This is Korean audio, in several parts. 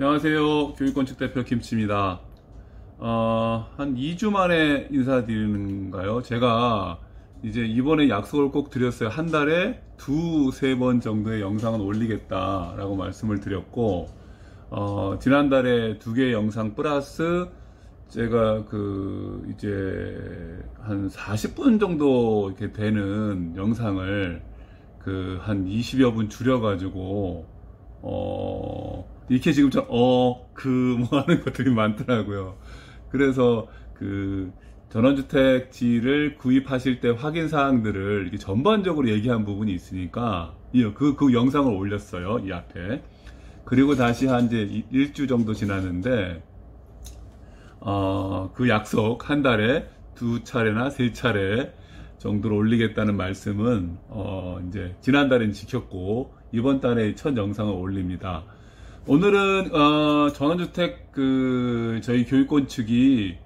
안녕하세요. 교육건축 대표 김치입니다. 한 2주 만에 인사드리는가요? 제가 이제 이번에 약속을 꼭 드렸어요. 한 달에 두세 번 정도의 영상은 올리겠다라고 말씀을 드렸고, 지난달에 2개의 영상 플러스 제가 이제 한 40분 정도 이렇게 되는 영상을 한 20여 분 줄여가지고, 이렇게 지금 뭐 하는 것들이 많더라고요. 그래서 전원주택지를 구입하실 때 확인 사항들을 이렇게 전반적으로 얘기한 부분이 있으니까, 그 영상을 올렸어요, 이 앞에. 그리고 다시 한 이제 일주 정도 지났는데, 그 약속 한 달에 2차례나 3차례 정도로 올리겠다는 말씀은, 이제 지난달엔 지켰고, 이번 달에 첫 영상을 올립니다. 오늘은 전원주택 저희 교육권 측이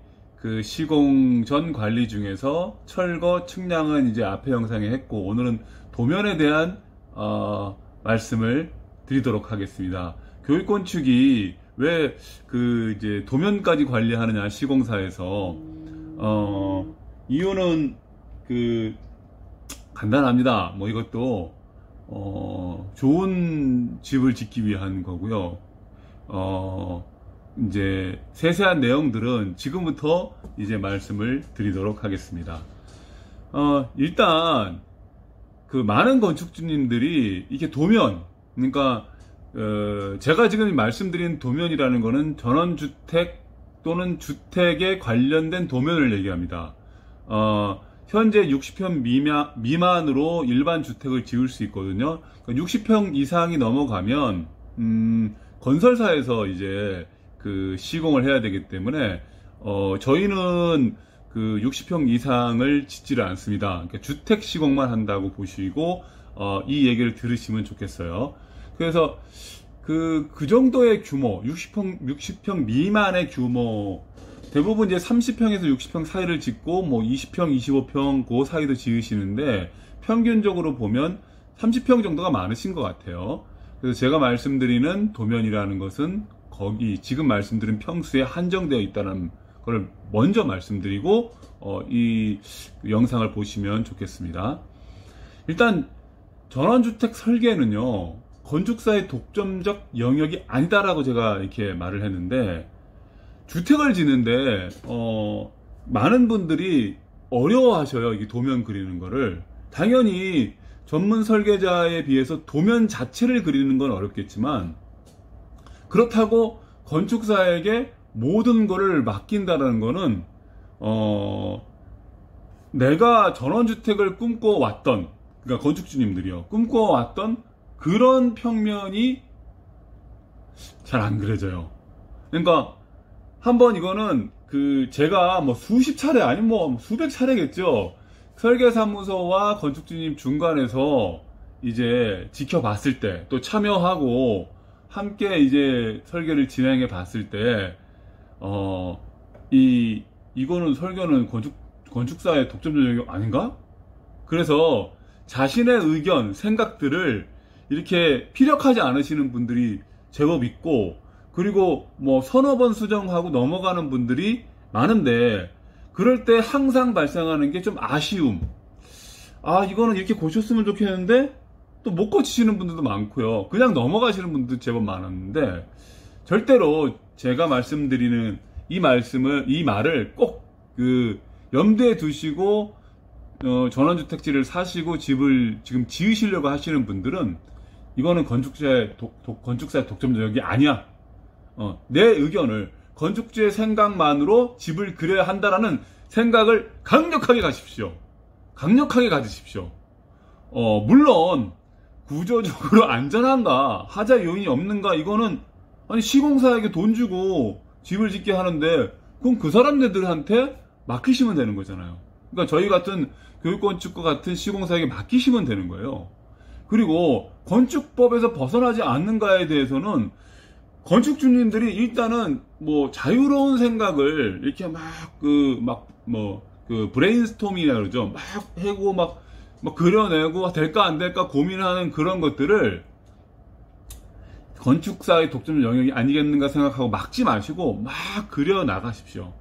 시공 전 관리 중에서 철거 측량은 이제 앞에 영상에 했고, 오늘은 도면에 대한 말씀을 드리도록 하겠습니다. 교육권 측이 왜 이제 도면까지 관리하느냐, 시공사에서 이유는 간단합니다. 뭐 이것도 좋은 집을 짓기 위한 거고요. 이제 세세한 내용들은 지금부터 이제 말씀을 드리도록 하겠습니다. 일단 많은 건축주님들이 이게 도면, 그러니까 제가 지금 말씀드린 도면이라는 거는 전원주택 또는 주택에 관련된 도면을 얘기합니다. 현재 60평 미만으로 일반 주택을 지을 수 있거든요. 60평 이상이 넘어가면 건설사에서 이제 시공을 해야 되기 때문에 저희는 60평 이상을 짓지를 않습니다. 그러니까 주택 시공만 한다고 보시고 이 얘기를 들으시면 좋겠어요. 그래서 그 정도의 규모, 60평 미만의 규모, 대부분 이제 30평에서 60평 사이를 짓고, 뭐 20평, 25평 그 사이도 지으시는데, 평균적으로 보면 30평 정도가 많으신 것 같아요. 그래서 제가 말씀드리는 도면이라는 것은 지금 말씀드린 평수에 한정되어 있다는 걸 먼저 말씀드리고, 이 영상을 보시면 좋겠습니다. 일단, 전원주택 설계는요, 건축사의 독점적 영역이 아니다라고 제가 이렇게 말을 했는데, 주택을 짓는데 많은 분들이 어려워하셔요. 이 도면 그리는 거를. 당연히 전문 설계자에 비해서 도면 자체를 그리는 건 어렵겠지만, 그렇다고 건축사에게 모든 거를 맡긴다는 거는 내가 전원주택을 꿈꿔왔던, 그러니까 건축주님들이요, 꿈꿔왔던 그런 평면이 잘 안 그려져요. 그러니까 한번 이거는 제가 뭐 수십 차례, 아니면 뭐 수백 차례겠죠, 설계사무소와 건축주님 중간에서 이제 지켜봤을 때, 또 참여하고 함께 이제 설계를 진행해 봤을 때, 이거는 설계는 건축사의 독점적 영역 아닌가? 그래서 자신의 의견, 생각들을 이렇게 피력하지 않으시는 분들이 제법 있고, 그리고 뭐 서너 번 수정하고 넘어가는 분들이 많은데, 그럴 때 항상 발생하는 게 좀 아쉬움. 이거는 이렇게 고쳤으면 좋겠는데 또 못 고치시는 분들도 많고요. 그냥 넘어가시는 분들도 제법 많았는데, 절대로 제가 말씀드리는 이 말을 꼭 염두에 두시고 전원주택지를 사시고 집을 지금 지으시려고 하시는 분들은, 이거는 건축사의 독점적 영역이 아니야. 내 의견을, 건축주의 생각만으로 집을 그려야 한다라는 생각을 강력하게 가십시오. 강력하게 가지십시오. 물론 구조적으로 안전한가, 하자 요인이 없는가, 이거는 시공사에게 돈 주고 집을 짓게 하는데, 그럼 그 사람들한테 맡기시면 되는 거잖아요. 그러니까 저희 같은 교육건축과 같은 시공사에게 맡기시면 되는 거예요. 그리고 건축법에서 벗어나지 않는가에 대해서는 건축주님들이 일단은 뭐 자유로운 생각을 이렇게 브레인스토밍이라 그러죠. 막 해고 막 그려내고 될까 안 될까 고민하는 그런 것들을 건축사의 독점 영역이 아니겠는가 생각하고 막지 마시고 막 그려 나가십시오.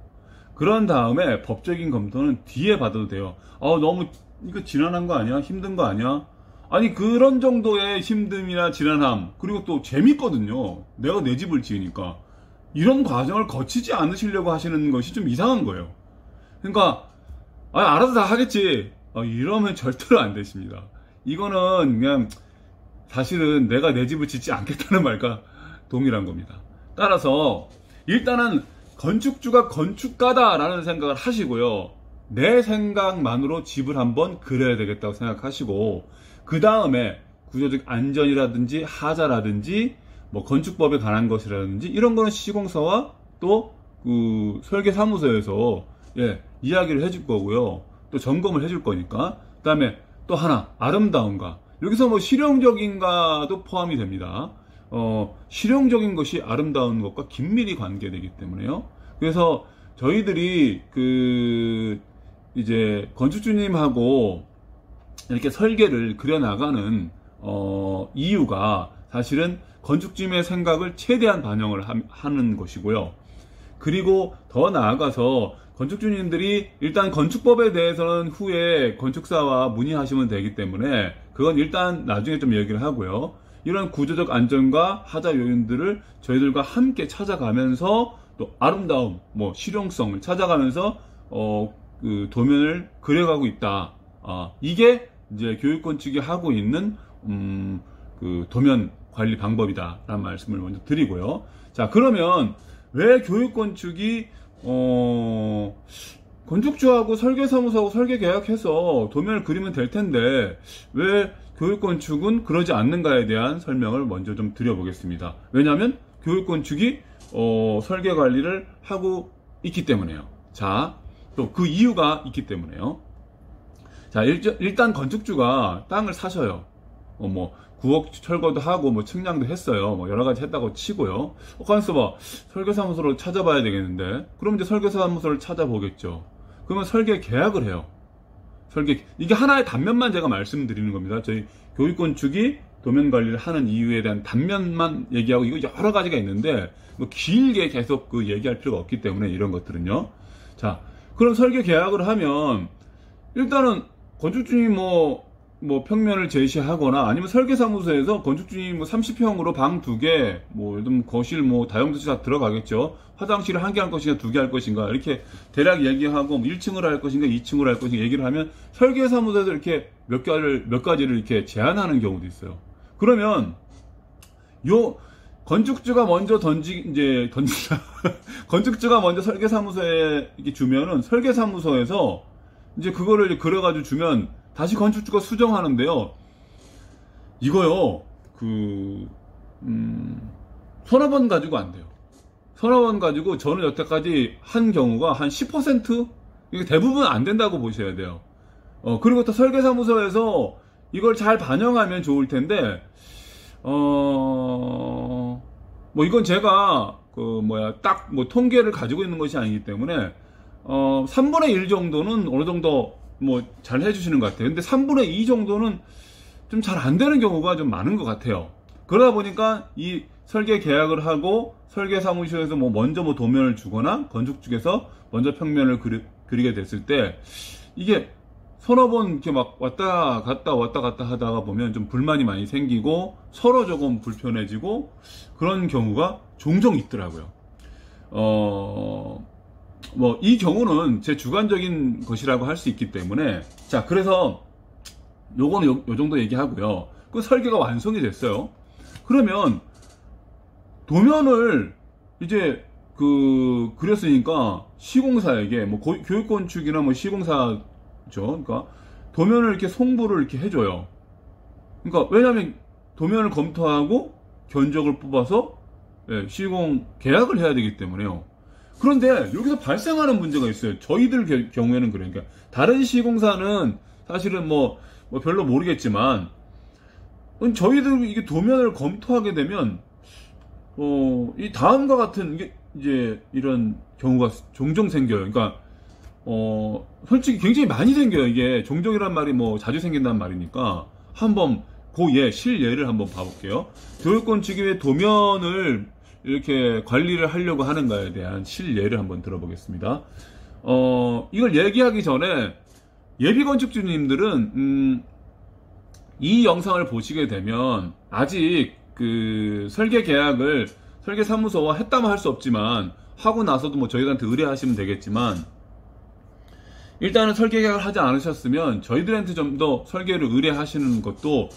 그런 다음에 법적인 검토는 뒤에 받아도 돼요. 너무 이거 지난한 거 아니야? 힘든 거 아니야? 아니 그런 정도의 힘듦이나 지난함, 그리고 또 재밌거든요. 내가 내 집을 지으니까. 이런 과정을 거치지 않으시려고 하시는 것이 좀 이상한 거예요. 그러니까 알아서 다 하겠지, 이러면 절대로 안 되십니다. 이거는 그냥 사실은 내가 내 집을 짓지 않겠다는 말과 동일한 겁니다. 따라서 일단은 건축주가 건축가다라는 생각을 하시고요. 내 생각만으로 집을 한번 그려야 되겠다고 생각하시고, 그 다음에 구조적 안전이라든지 하자라든지 뭐 건축법에 관한 것이라든지 이런 거는 시공사와 또 그 설계사무소에서 이야기를 해줄 거고요. 또 점검을 해줄 거니까. 그 다음에 또 하나, 아름다운가. 여기서 뭐 실용적인가도 포함이 됩니다. 실용적인 것이 아름다운 것과 긴밀히 관계되기 때문에요. 그래서 저희들이 이제 건축주님하고 이렇게 설계를 그려나가는 이유가 사실은 건축주님의 생각을 최대한 반영을 하는 것이고요. 그리고 더 나아가서 건축주님들이 일단 건축법에 대해서는 후에 건축사와 문의하시면 되기 때문에 그건 일단 나중에 좀 얘기를 하고요. 이런 구조적 안전과 하자 요인들을 저희들과 함께 찾아가면서 또 아름다움, 뭐 실용성을 찾아가면서 그 도면을 그려가고 있다. 이게 이제 교육건축이 하고 있는 그 도면 관리 방법이다라는 말씀을 먼저 드리고요. 자, 그러면 왜 교육건축이 건축주하고 설계사무소하고 설계계약해서 도면을 그리면 될 텐데 왜 교육건축은 그러지 않는가에 대한 설명을 먼저 좀 드려보겠습니다. 왜냐하면 교육건축이 설계관리를 하고 있기 때문에요. 자, 또 그 이유가 있기 때문에요. 자, 일단 건축주가 땅을 사셔요. 뭐 9억 철거도 하고 뭐 측량도 했어요. 뭐 여러 가지 했다고 치고요. 가만있어 봐. 설계사무소를 찾아봐야 되겠는데. 그럼 이제 설계사무소를 찾아보겠죠. 그러면 설계 계약을 해요. 이게 하나의 단면만 제가 말씀드리는 겁니다. 저희 교육건축이 도면 관리를 하는 이유에 대한 단면만 얘기하고, 이거 여러 가지가 있는데 뭐 길게 계속 얘기할 필요가 없기 때문에 이런 것들은요. 자, 그럼 설계 계약을 하면 일단은 건축주님이 뭐 평면을 제시하거나 아니면 설계사무소에서 건축주님이 뭐 30평으로 방 2개, 뭐 예를 들면 거실 뭐 다용도실 다 들어가겠죠. 화장실을 1개 할 것인가 2개 할 것인가 이렇게 대략 얘기하고, 뭐 1층으로 할 것인가 2층으로 할 것인가 얘기를 하면 설계사무소에서 이렇게 몇 가지를 이렇게 제안하는 경우도 있어요. 그러면 건축주가 먼저 건축주가 먼저 설계사무소에 이렇게 주면은 설계사무소에서 이제 그거를 그려가지고 주면 다시 건축주가 수정하는데요. 이거요, 서너 번 가지고 안 돼요. 서너 번 가지고 저는 여태까지 한 경우가 한 10%? 이게 대부분 안 된다고 보셔야 돼요. 그리고 또 설계사무소에서 이걸 잘 반영하면 좋을 텐데, 뭐 이건 제가 딱 통계를 가지고 있는 것이 아니기 때문에 3분의 1 정도는 어느 정도 뭐 잘 해주시는 것 같아요. 근데 3분의 2 정도는 좀 잘 안 되는 경우가 좀 많은 것 같아요. 그러다 보니까 이 설계 계약을 하고 설계사무소에서 먼저 도면을 주거나 건축 쪽에서 먼저 평면을 그리게 됐을 때 이게 서너 번 이렇게 막 왔다 갔다 하다가 보면 좀 불만이 많이 생기고 서로 조금 불편해지고 그런 경우가 종종 있더라고요. 이 경우는 제 주관적인 것이라고 할 수 있기 때문에, 자, 그래서 요거는 요 정도 얘기하고요. 그 설계가 완성이 됐어요. 그러면 도면을 이제 그렸으니까 시공사에게 교육건축이나 시공사죠. 그러니까 도면을 이렇게 송부를 이렇게 해줘요. 그러니까 왜냐하면 도면을 검토하고 견적을 뽑아서 시공 계약을 해야 되기 때문에요. 그런데 여기서 발생하는 문제가 있어요. 저희들 경우에는 그러니까 다른 시공사는 사실은 별로 모르겠지만 저희들 이게 도면을 검토하게 되면 이 다음과 같은 이제 이런 경우가 종종 생겨요. 그러니까 솔직히 굉장히 많이 생겨요. 이게 종종이란 말이 자주 생긴다는 말이니까 한번 실예를 한번 봐볼게요. 교육건축이 왜 도면을 이렇게 관리를 하려고 하는가에 대한 실예를 한번 들어보겠습니다. 이걸 얘기하기 전에 예비건축주님들은 이 영상을 보시게 되면 아직 그 설계 계약을 설계사무소와 했다면 할 수 없지만 하고 나서도 뭐 저희들한테 의뢰하시면 되겠지만 일단은 설계 계약을 하지 않으셨으면 저희들한테 좀 더 설계를 의뢰하시는 것도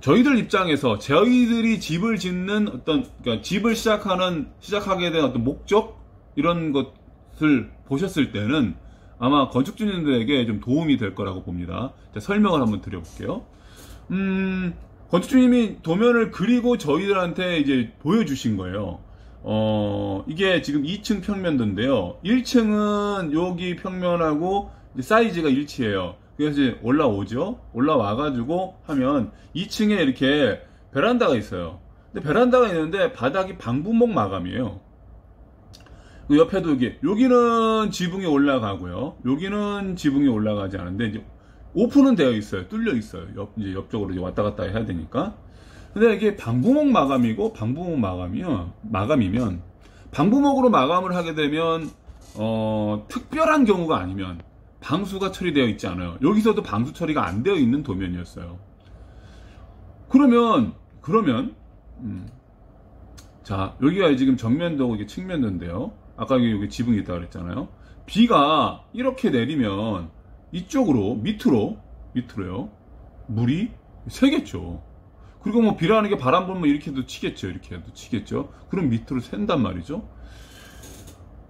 저희들 입장에서 저희들이 집을 짓는 어떤 그러니까 집을 시작하게 된 어떤 목적 이런 것을 보셨을 때는 아마 건축주님들에게 좀 도움이 될 거라고 봅니다. 자, 설명을 한번 드려볼게요. 건축주님이 도면을 그리고 저희들한테 이제 보여주신 거예요. 이게 지금 2층 평면도인데요. 1층은 여기 평면하고 이제 사이즈가 일치해요. 그래서 이제 올라오죠. 올라와가지고 하면 2층에 이렇게 베란다가 있어요. 근데 베란다가 있는데 바닥이 방부목 마감이에요. 그 옆에도 여기는 지붕이 올라가고요. 여기는 지붕이 올라가지 않은데 이제 오픈은 되어 있어요. 뚫려 있어요. 이제 옆쪽으로 이제 왔다 갔다 해야 되니까. 근데 이게 방부목 마감이고 방부목 마감이면 방부목으로 마감을 하게 되면 특별한 경우가 아니면 방수가 처리되어 있지 않아요. 여기서도 방수 처리가 안 되어 있는 도면이었어요. 그러면 자, 여기가 지금 정면도고 이게 측면도인데요. 아까 여기 지붕이 있다고 그랬잖아요. 비가 이렇게 내리면 이쪽으로 밑으로요. 물이 새겠죠. 그리고 뭐 비라는 게 바람 불면 이렇게 해도 치겠죠. 이렇게 해도 치겠죠. 그럼 밑으로 샌단 말이죠.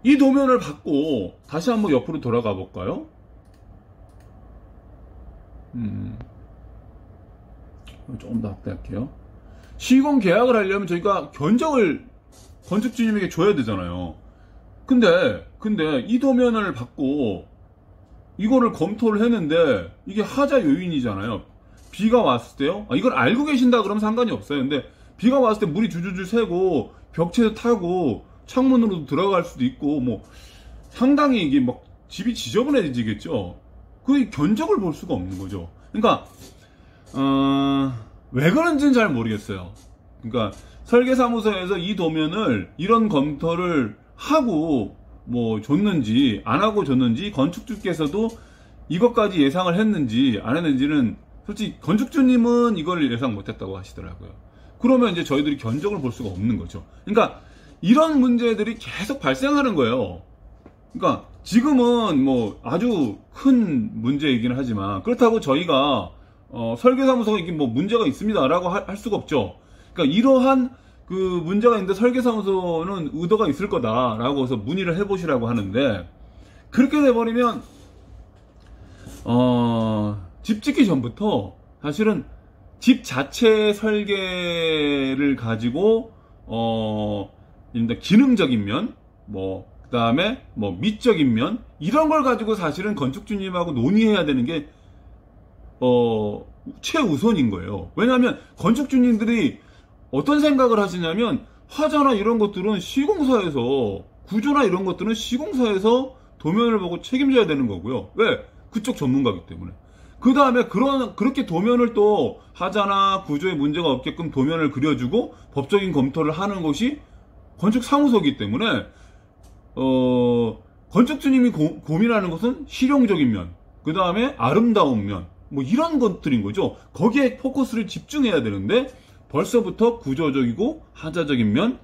이 도면을 받고 다시 한번 옆으로 돌아가 볼까요? 조금 더 확대할게요. 시공 계약을 하려면 저희가 견적을 건축주님에게 줘야 되잖아요. 근데 이 도면을 받고 이거를 검토를 했는데 이게 하자 요인이잖아요. 비가 왔을 때요. 이걸 알고 계신다 그러면 상관이 없어요. 근데 비가 왔을 때 물이 줄줄줄 새고 벽체도 타고 창문으로도 들어갈 수도 있고 뭐 상당히 이게 막 집이 지저분해지겠죠. 그 견적을 볼 수가 없는 거죠. 그러니까 왜 그런지는 잘 모르겠어요. 그러니까 설계사무소에서 이 도면을 이런 검토를 하고 뭐 줬는지 안 하고 줬는지 건축주께서도 이것까지 예상을 했는지 안 했는지는 솔직히 건축주님은 이걸 예상 못했다고 하시더라고요. 그러면 이제 저희들이 견적을 볼 수가 없는 거죠. 그러니까 이런 문제들이 계속 발생하는 거예요. 그러니까 지금은 뭐 아주 큰 문제이긴 하지만 그렇다고 저희가 설계사무소가 이게 뭐 문제가 있습니다라고 할 수가 없죠. 그러니까 이러한 그 문제가 있는데 설계사무소는 의도가 있을 거다라고 해서 문의를 해보시라고 하는데 그렇게 돼버리면 집 짓기 전부터 사실은 집 자체의 설계를 가지고 기능적인 면, 그 다음에 미적인 면 이런 걸 가지고 사실은 건축주님하고 논의해야 되는 게 최우선인 거예요. 왜냐하면 건축주님들이 어떤 생각을 하시냐면 화자나 이런 것들은 시공사에서 구조나 이런 것들은 시공사에서 도면을 보고 책임져야 되는 거고요. 왜? 그쪽 전문가이기 때문에. 그 다음에 그렇게 도면을 또 하자나 구조에 문제가 없게끔 도면을 그려주고 법적인 검토를 하는 것이 건축사무소이기 때문에 건축주님이 고민하는 것은 실용적인 면, 그 다음에 아름다운 면, 뭐 이런 것들인 거죠. 거기에 포커스를 집중해야 되는데 벌써부터 구조적이고 하자적인 면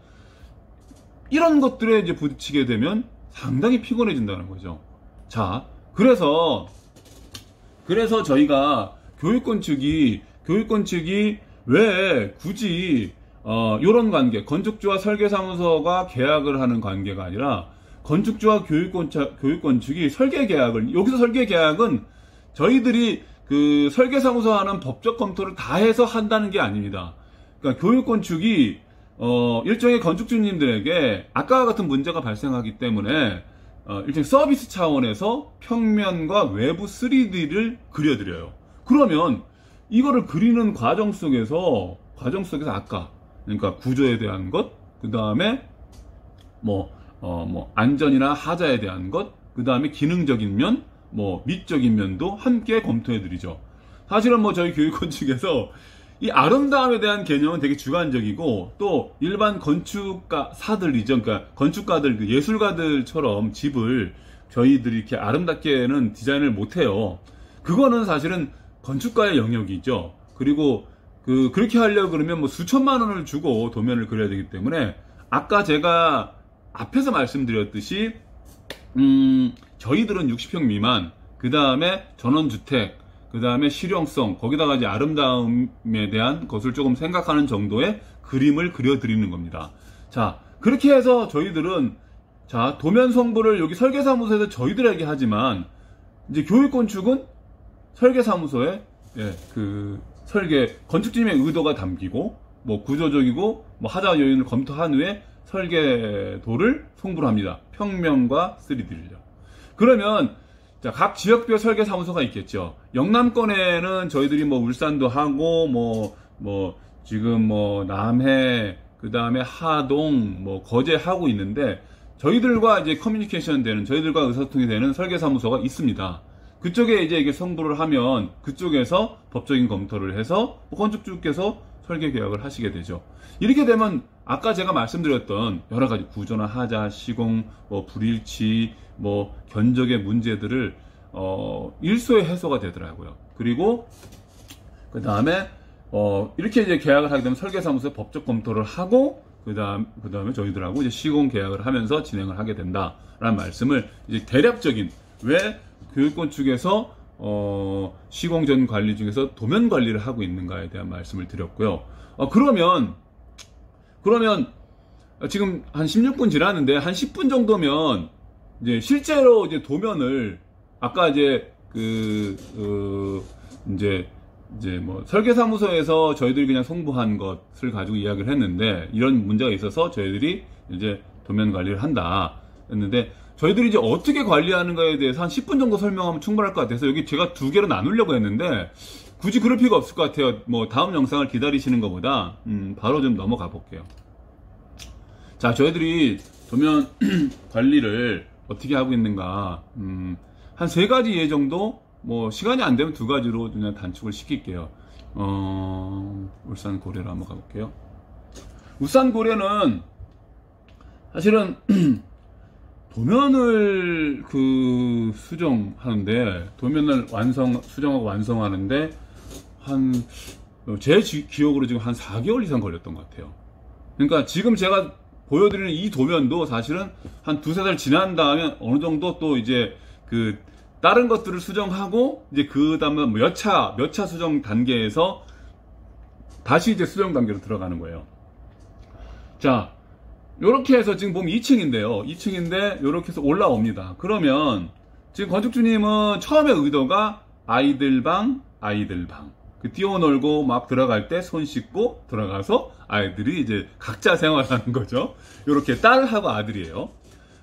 이런 것들에 이제 부딪히게 되면 상당히 피곤해진다는 거죠. 자, 그래서 저희가 교육건축이 왜 굳이 이런 관계, 건축주와 설계사무소가 계약을 하는 관계가 아니라 건축주와 교육건축이 설계 계약을, 여기서 설계 계약은 저희들이 그 설계사무소 하는 법적 검토를 다 해서 한다는 게 아닙니다. 그러니까 교육건축이 일종의 건축주님들에게 아까와 같은 문제가 발생하기 때문에 일종의 서비스 차원에서 평면과 외부 3D를 그려드려요. 그러면 이거를 그리는 과정 속에서 아까 그러니까 구조에 대한 것, 그 다음에 안전이나 하자에 대한 것, 그 다음에 기능적인 면, 미적인 면도 함께 검토해드리죠. 사실은 뭐 저희 교육원 측에서 이 아름다움에 대한 개념은 되게 주관적이고 또 일반 건축가사들이죠. 그러니까 건축가들, 그 예술가들처럼 집을 저희들이 이렇게 아름답게는 디자인을 못해요. 그거는 사실은 건축가의 영역이죠. 그리고 그렇게 하려고 그러면 뭐 수천만 원을 주고 도면을 그려야 되기 때문에 아까 제가 앞에서 말씀드렸듯이 저희들은 60평 미만, 그 다음에 전원주택, 그 다음에 실용성, 거기다가 이제 아름다움에 대한 것을 조금 생각하는 정도의 그림을 그려드리는 겁니다. 자, 그렇게 해서 저희들은, 자, 도면 송부를 여기 설계사무소에서 저희들에게 하지만, 이제 교육건축은 설계사무소에, 예, 설계, 건축팀의 의도가 담기고, 뭐 구조적이고, 뭐 하자 요인을 검토한 후에 설계도를 송부를 합니다. 평면과 3D를요. 그러면, 자, 각 지역별 설계사무소가 있겠죠. 영남권에는 저희들이 뭐 울산도 하고, 지금 뭐 남해, 그 다음에 하동, 뭐 거제 하고 있는데, 저희들과 이제 커뮤니케이션 되는, 저희들과 의사소통이 되는 설계사무소가 있습니다. 그쪽에 이제 이게 송부를 하면, 그쪽에서 법적인 검토를 해서, 건축주께서 설계 계약을 하시게 되죠. 이렇게 되면, 아까 제가 말씀드렸던 여러 가지 구조나 하자, 시공, 뭐 불일치, 뭐 견적의 문제들을 일소에 해소가 되더라고요. 그리고 그 다음에 이렇게 이제 계약을 하게 되면 설계사무소에 법적 검토를 하고 그 다음에 저희들하고 이제 시공 계약을 하면서 진행을 하게 된다라는 말씀을 이제 대략적인 왜 교육권 측에서 시공 전 관리 중에서 도면 관리를 하고 있는가에 대한 말씀을 드렸고요. 그러면 지금 한 16분 지났는데 한 10분 정도면 이제 실제로 이제 도면을 아까 이제 이제 뭐 설계사무소에서 저희들이 그냥 송부한 것을 가지고 이야기를 했는데 이런 문제가 있어서 저희들이 이제 도면 관리를 한다 했는데 저희들이 이제 어떻게 관리하는가에 대해서 한 10분 정도 설명하면 충분할 것 같아서 여기 제가 두 개로 나누려고 했는데 굳이 그럴 필요가 없을 것 같아요. 뭐 다음 영상을 기다리시는 것보다 바로 좀 넘어가 볼게요. 자, 저희들이 도면 관리를 어떻게 하고 있는가, 한 3가지 예 정도, 뭐, 시간이 안 되면 2가지로 그냥 단축을 시킬게요. 울산 고래로 한번 가볼게요. 울산 고래는, 사실은, 도면을 수정하는데, 도면을 수정하고 완성하는데, 제 기억으로 지금 한 4개월 이상 걸렸던 것 같아요. 그러니까 지금 제가 보여드리는 이 도면도 사실은 한 2-3달 지난 다음에 어느 정도 또 이제 다른 것들을 수정하고 이제 그 다음에 몇 차 수정 단계에서 다시 이제 수정 단계로 들어가는 거예요. 자, 요렇게 해서 지금 보면 2층인데요. 2층인데 요렇게 해서 올라옵니다. 그러면 지금 건축주님은 처음에 의도가 아이들 방, 뛰어놀고 막 들어갈 때 손 씻고 들어가서 아이들이 이제 각자 생활하는 거죠. 요렇게 딸하고 아들이에요.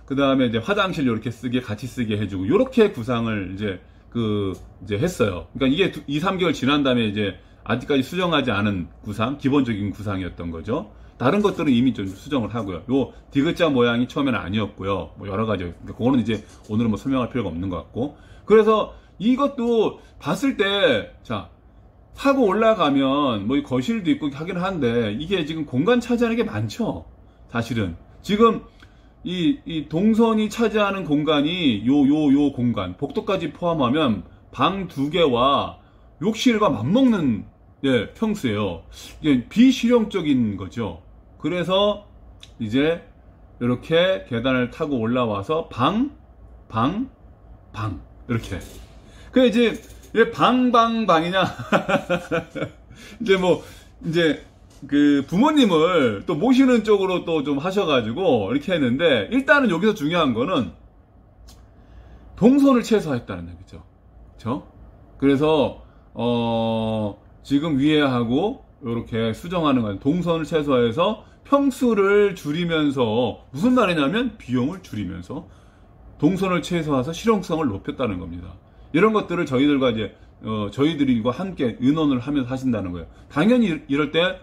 그 다음에 이제 화장실 요렇게 같이 쓰게 해주고, 요렇게 구상을 이제 했어요. 그러니까 이게 2-3개월 지난 다음에 이제 아직까지 수정하지 않은 기본적인 구상이었던 거죠. 다른 것들은 이미 좀 수정을 하고요. 요 디귿자 모양이 처음에는 아니었고요. 뭐 여러 가지. 그러니까 그거는 이제 오늘은 뭐 설명할 필요가 없는 것 같고. 그래서 이것도 봤을 때, 자, 타고 올라가면 뭐 거실도 있고 하긴 한데 이게 지금 공간 차지하는 게 많죠. 사실은 지금 이 동선이 차지하는 공간이 요 공간 복도까지 포함하면 방 2개와 욕실과 맞먹는 평수예요. 이게 비실용적인 거죠. 그래서 이제 이렇게 계단을 타고 올라와서 방 이렇게. 그 이제 왜 방이냐? 이제 부모님을 또 모시는 쪽으로 또 좀 하셔가지고 이렇게 했는데, 일단은 여기서 중요한 거는 동선을 최소화했다는 얘기죠. 그쵸? 그래서, 지금 위에 하고, 이렇게 수정하는 거예요. 동선을 최소화해서 평수를 줄이면서, 무슨 말이냐면 비용을 줄이면서 동선을 최소화해서 실용성을 높였다는 겁니다. 이런 것들을 저희들과 이제 저희들과 함께 의논을 하면서 하신다는 거예요. 당연히 이럴 때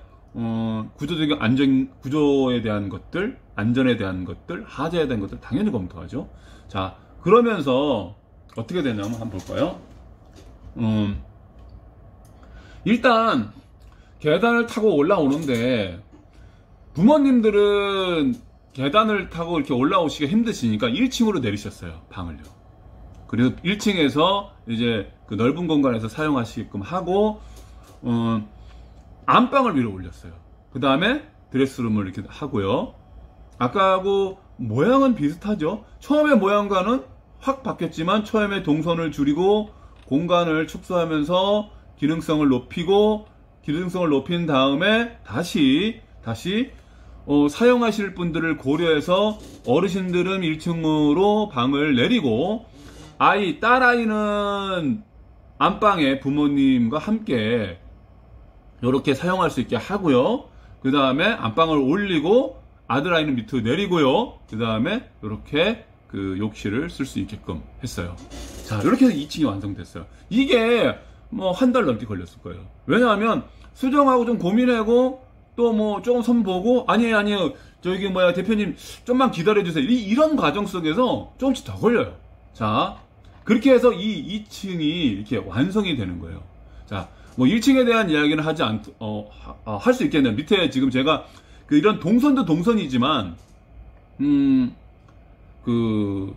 구조적인 구조에 대한 것들, 안전에 대한 것들, 하자에 대한 것들 당연히 검토하죠. 자, 그러면서 어떻게 되냐면 한번 볼까요? 일단 계단을 타고 올라오는데 부모님들은 계단을 타고 이렇게 올라오시기가 힘드시니까 1층으로 내리셨어요, 방을요. 그리고 1층에서 이제 그 넓은 공간에서 사용하시게끔 하고 안방을 위로 올렸어요. 그 다음에 드레스룸을 이렇게 하고요. 아까하고 모양은 비슷하죠. 처음에 모양과는 확 바뀌었지만 처음에 동선을 줄이고 공간을 축소하면서 기능성을 높인 다음에 다시 사용하실 분들을 고려해서 어르신들은 1층으로 방을 내리고 딸아이는 안방에 부모님과 함께 이렇게 사용할 수 있게 하고요. 그 다음에 안방을 올리고 아들아이는 밑으로 내리고요. 그 다음에 이렇게 그 욕실을 쓸 수 있게끔 했어요. 자, 이렇게 해서 2층이 완성됐어요. 이게 뭐 한 달 넘게 걸렸을 거예요. 왜냐하면 수정하고 좀 고민하고 또 뭐 조금 선보고 아니에요 저기 뭐야 대표님 좀만 기다려주세요. 이런 과정 속에서 조금씩 더 걸려요. 자, 그렇게 해서 이 2층이 이렇게 완성이 되는 거예요. 자, 뭐 1층에 대한 이야기는 할 수 있겠네요. 밑에 지금 제가 이런 동선도 동선이지만 그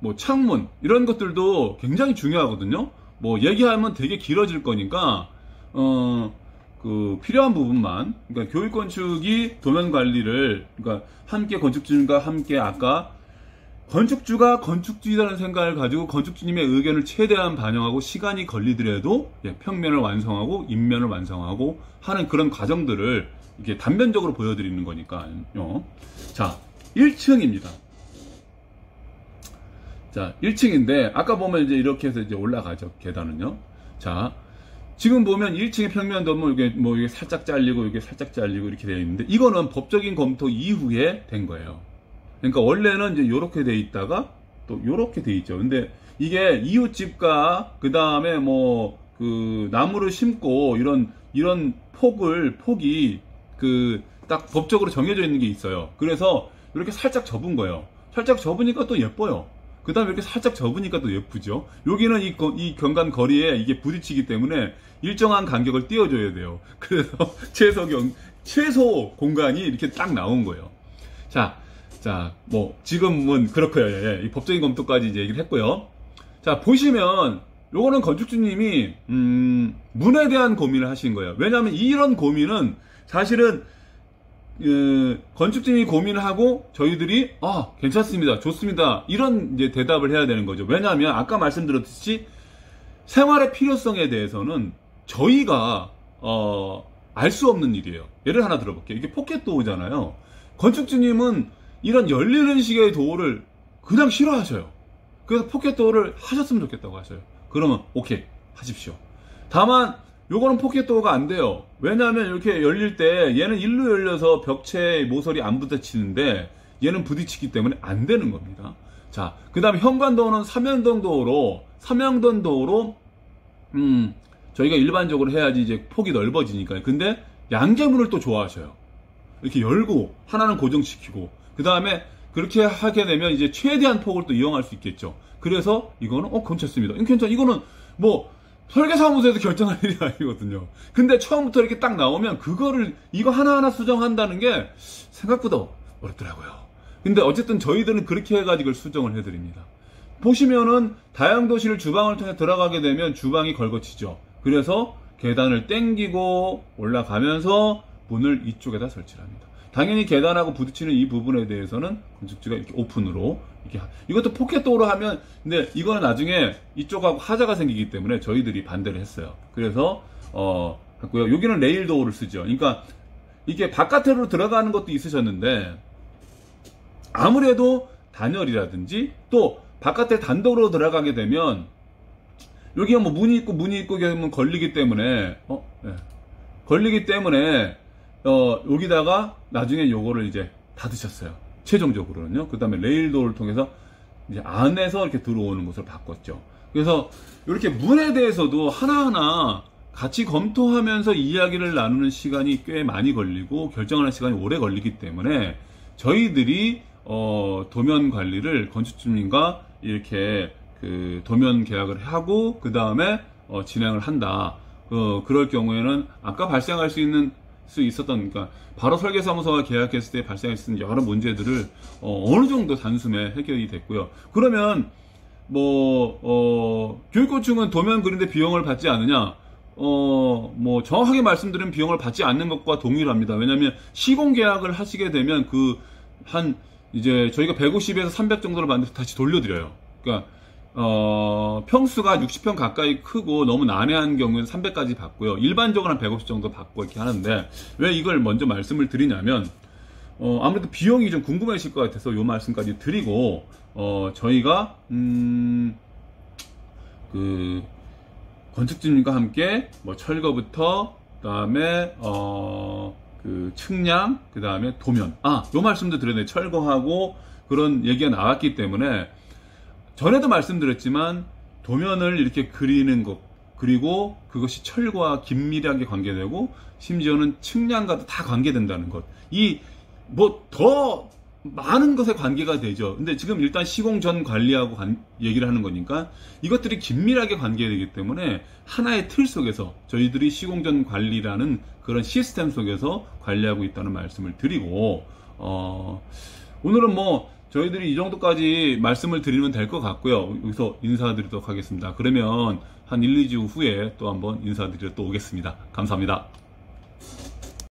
뭐 창문 이런 것들도 굉장히 중요하거든요. 뭐 얘기하면 되게 길어질 거니까 그 필요한 부분만, 그러니까 교육 건축이 도면 관리를, 그러니까 함께 건축주님과 함께 아까 건축주가 건축주의라는 생각을 가지고 건축주님의 의견을 최대한 반영하고 시간이 걸리더라도 평면을 완성하고 인면을 완성하고 하는 그런 과정들을 이렇게 단면적으로 보여드리는 거니까요. 자, 1층입니다. 자, 1층인데 아까 보면 이제 이렇게 해서 이제 올라가죠, 계단은요. 자, 지금 보면 1층의 평면도 이게 살짝 잘리고 이게 살짝 잘리고 이렇게 되어 있는데 이거는 법적인 검토 이후에 된 거예요. 그러니까 원래는 이제 요렇게 돼 있다가 또 요렇게 돼 있죠. 근데 이게 이웃집과 그 다음에 뭐 그 나무를 심고 이런 폭이 그 딱 법적으로 정해져 있는 게 있어요. 그래서 이렇게 살짝 접은 거예요. 살짝 접으니까 또 예뻐요. 그 다음에 이렇게 살짝 접으니까 또 예쁘죠. 여기는 이 경관 거리에 이게 부딪히기 때문에 일정한 간격을 띄워줘야 돼요. 그래서 최소 공간이 이렇게 딱 나온 거예요. 자, 뭐 지금은 그렇고요. 이 법적인 검토까지 이제 얘기를 했고요. 자, 보시면 요거는 건축주님이 문에 대한 고민을 하신 거예요. 왜냐하면 이런 고민은 사실은 건축주님이 고민을 하고 저희들이 괜찮습니다, 좋습니다, 이런 이제 대답을 해야 되는 거죠. 왜냐하면 아까 말씀드렸듯이 생활의 필요성에 대해서는 저희가 알 수 없는 일이에요. 예를 하나 들어볼게요. 이게 포켓 도어잖아요. 건축주님은 이런 열리는 식의 도어를 그냥 싫어하셔요. 그래서 포켓 도어를 하셨으면 좋겠다고 하셔요. 그러면 오케이, 하십시오. 다만 요거는 포켓 도어가 안 돼요. 왜냐하면 이렇게 열릴 때 얘는 일로 열려서 벽체에 모서리 안 부딪히는데 얘는 부딪히기 때문에 안 되는 겁니다. 자, 그 다음에 현관 도어는 삼연동 도어로 저희가 일반적으로 해야지 이제 폭이 넓어지니까요. 근데 양재문을 또 좋아하셔요. 이렇게 열고 하나는 고정시키고 그 다음에 그렇게 하게 되면 이제 최대한 폭을 또 이용할 수 있겠죠. 그래서 이거는 괜찮습니다. 이거는 뭐 설계사무소에서 결정할 일이 아니거든요. 근데 처음부터 이렇게 딱 나오면 이거 하나하나 수정한다는 게 생각보다 어렵더라고요. 근데 어쨌든 저희들은 그렇게 해가지고 수정을 해드립니다. 보시면은 다용도실 주방을 통해 들어가게 되면 주방이 걸거치죠. 그래서 계단을 땡기고 올라가면서 문을 이쪽에다 설치를 합니다. 당연히 계단하고 부딪히는 이 부분에 대해서는 건축주가 이렇게 오픈으로 이것도 포켓도어로 하면, 근데 이거는 나중에 이쪽하고 하자가 생기기 때문에 저희들이 반대를 했어요. 그래서 했고요. 여기는 레일도어를 쓰죠. 그러니까 이게 바깥으로 들어가는 것도 있으셨는데 아무래도 단열이라든지 또 바깥에 단독으로 들어가게 되면 여기가 뭐 문이 있고 그러면 걸리기 때문에 여기다가 나중에 요거를 이제 닫으셨어요. 최종적으로는요. 그 다음에 레일도어를 통해서 이제 안에서 이렇게 들어오는 것을 바꿨죠. 그래서 이렇게 문에 대해서도 하나하나 같이 검토하면서 이야기를 나누는 시간이 꽤 많이 걸리고 결정하는 시간이 오래 걸리기 때문에 저희들이 도면 관리를 건축주님과 이렇게 그 도면 계약을 하고 그 다음에 진행을 한다. 그럴 경우에는 아까 발생할 수 있었던, 그러니까 바로 설계사무소와 계약했을 때 발생할 수 있는 여러 문제들을 어느 정도 단숨에 해결이 됐고요. 그러면 교육고층은 도면 그리는데 비용을 받지 않느냐? 정확하게 말씀드리면 비용을 받지 않는 것과 동일합니다. 왜냐하면 시공계약을 하시게 되면 이제 저희가 150에서 300 정도를 만들어서 다시 돌려드려요. 그러니까, 평수가 60평 가까이 크고 너무 난해한 경우에는 300까지 받고요. 일반적으로 한 150 정도 받고 이렇게 하는데, 왜 이걸 먼저 말씀을 드리냐면, 아무래도 비용이 좀 궁금하실 것 같아서 요 말씀까지 드리고, 저희가, 건축주님과 함께, 철거부터, 그 다음에, 측량, 그 다음에 도면. 요 말씀도 드렸네. 철거하고 그런 얘기가 나왔기 때문에, 전에도 말씀드렸지만, 도면을 이렇게 그리는 것, 그리고 그것이 철거와 긴밀하게 관계되고, 심지어는 측량과도 다 관계된다는 것. 더 많은 것에 관계가 되죠. 근데 지금 일단 시공 전 관리하고 얘기를 하는 거니까 이것들이 긴밀하게 관계되기 때문에 하나의 틀 속에서 저희들이 시공 전 관리라는 그런 시스템 속에서 관리하고 있다는 말씀을 드리고, 오늘은 저희들이 이 정도까지 말씀을 드리면 될 것 같고요. 여기서 인사드리도록 하겠습니다. 그러면 한 1, 2주 후에 또 한번 인사드리러 또 오겠습니다. 감사합니다.